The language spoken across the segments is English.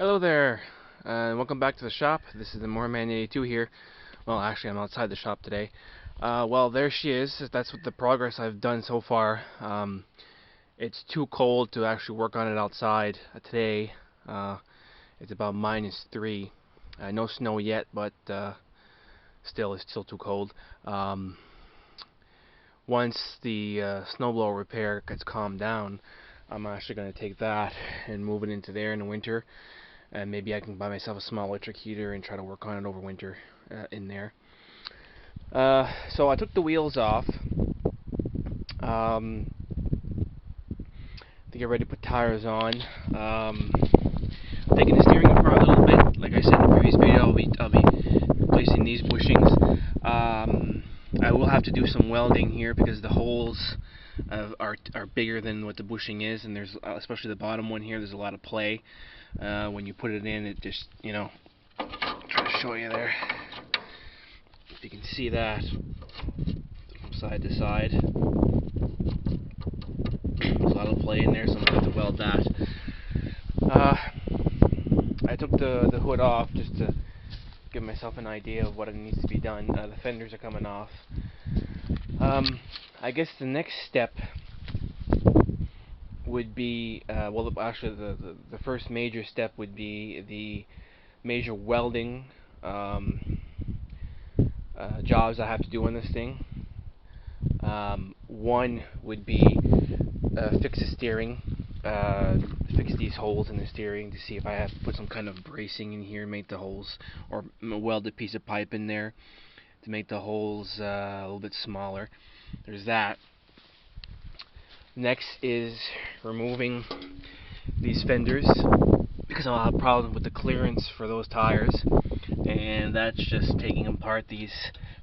Hello there, and welcome back to the shop. This is the Moorman82 here. Well, actually, I'm outside the shop today. Well, there she is. That's what the progress I've done so far. It's too cold to actually work on it outside today. It's about -3. No snow yet, but still, it's still too cold. Once the snowblower repair gets calmed down, I'm actually going to take that and move it into there in the winter. And maybe I can buy myself a small electric heater and try to work on it over winter in there. So I took the wheels off to get ready to put tires on. Taking the steering apart a little bit. Like I said in the previous video, I'll be replacing these bushings. I will have to do some welding here because the holes are bigger than what the bushing is, and there's especially the bottom one here. There's a lot of play. When you put it in, it just, I'll try to show you there. If you can see that from side to side. There's a lot of play in there, so I'm going to have to weld that. I took the hood off just to give myself an idea of what it needs to be done. The fenders are coming off. I guess the next step would be, well, actually the first major step would be the major welding jobs I have to do on this thing. One would be fix the steering, fix these holes in the steering to see if I have to put some kind of bracing in here, make the holes, or weld a piece of pipe in there to make the holes a little bit smaller. There's that. Next is removing these fenders because I'll have a problem with the clearance for those tires, and that's just taking apart these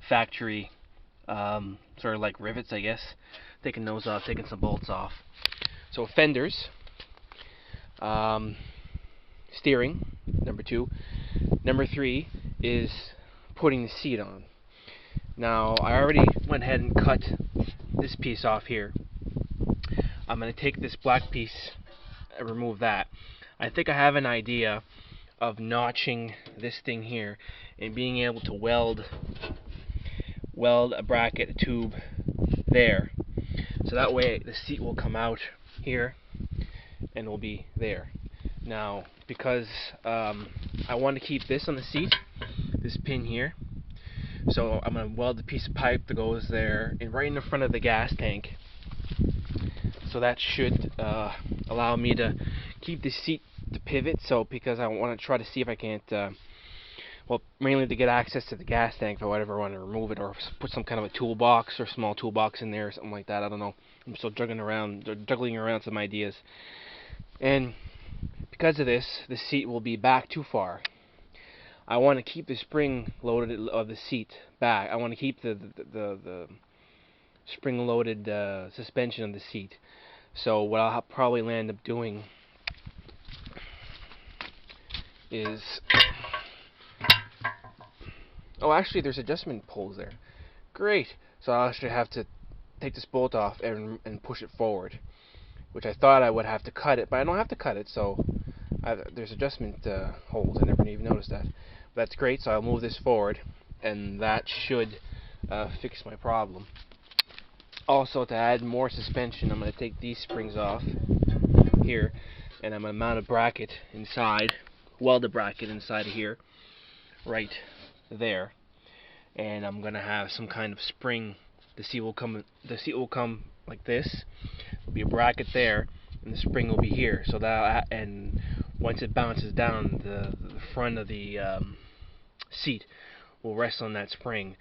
factory sort of like rivets, I guess, taking those off, taking some bolts off. So fenders, steering, number 2. Number 3 is putting the seat on. Now I already went ahead and cut this piece off here. I'm going to take this black piece and remove that. I think I have an idea of notching this thing here and being able to weld a bracket, a tube there. So that way the seat will come out here and will be there. Now, because I want to keep this on the seat, this pin here, so I'm going to weld a piece of pipe that goes there and right in the front of the gas tank. So that should allow me to keep the seat to pivot. So because I want to try to see if I can't, well, mainly to get access to the gas tank if I ever want to remove it or put some kind of a toolbox or small toolbox in there or something like that. I don't know. I'm still juggling around some ideas. And because of this, the seat will be back too far. I want to keep the spring loaded of the seat back. I want to keep the spring-loaded suspension of the seat. So what I'll probably land up doing is, oh, actually there's adjustment poles there. Great. So I'll actually have to take this bolt off and push it forward, which I thought I would have to cut it, but I don't have to cut it. So there's adjustment holes. I never even noticed that. But that's great. So I'll move this forward, and that should fix my problem. Also, to add more suspension, I'm going to take these springs off here, and I'm going to mount a bracket inside, weld a bracket inside of here, right there, and I'm going to have some kind of spring. The seat will come like this. There'll be a bracket there, and the spring will be here. So that, and once it bounces down, the front of the seat will rest on that spring,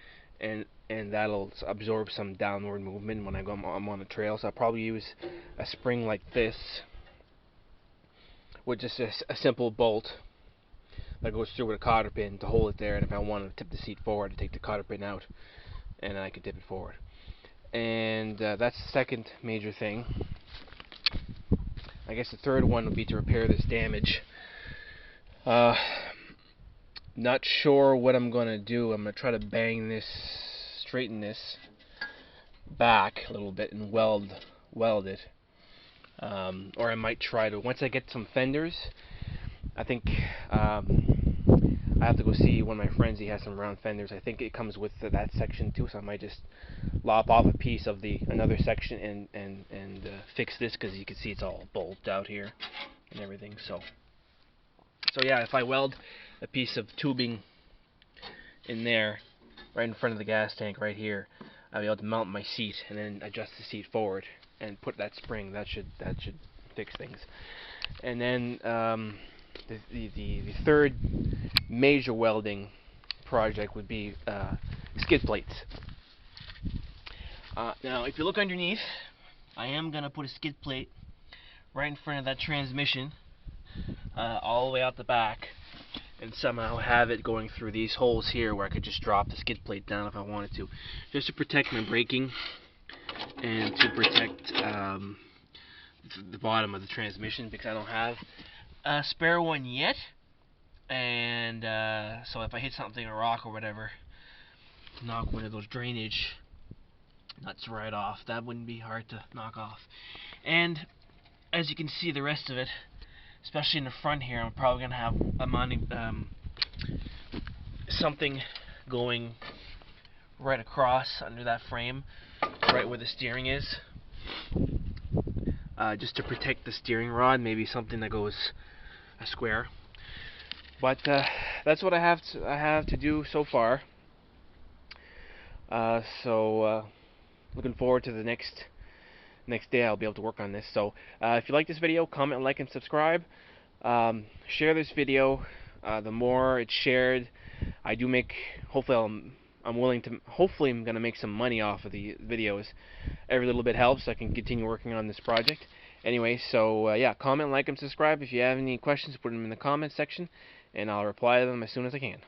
and that'll absorb some downward movement when I'm on the trail. So I'll probably use a spring like this with just a simple bolt that goes through with a cotter pin to hold it there, and if I want to tip the seat forward, I take the cotter pin out and I can tip it forward. And that's the second major thing. I guess the third one would be to repair this damage. Not sure what I'm going to do. I'm going to try to straighten this back a little bit and weld it. Or I might try to, once I get some fenders, I think I have to go see one of my friends. He has some round fenders. I think it comes with that section too, so I might just lop off a piece of the another section and fix this, because you can see it's all bolted out here and everything. So yeah, if I weld a piece of tubing in there right in front of the gas tank right here, I'll be able to mount my seat and then adjust the seat forward and put that spring. That should fix things. And then the third major welding project would be skid plates. Now, if you look underneath, I am gonna put a skid plate right in front of that transmission, all the way out the back, and somehow have it going through these holes here where I could just drop the skid plate down if I wanted to, just to protect my braking and to protect the bottom of the transmission, because I don't have a spare one yet. And so if I hit something, a rock or whatever, knock one of those drainage nuts right off, that wouldn't be hard to knock off. And as you can see, the rest of it, especially in the front here, I'm probably going to have something going right across under that frame, right where the steering is, just to protect the steering rod, maybe something that goes a square. But that's what I have to do so far. Looking forward to the next day I'll be able to work on this. So if you like this video, comment, like, and subscribe. Share this video. The more it's shared, I do make. Hopefully, I'm gonna make some money off of the videos. Every little bit helps, so I can continue working on this project. Anyway, so yeah, comment, like, and subscribe. If you have any questions, put them in the comments section, and I'll reply to them as soon as I can.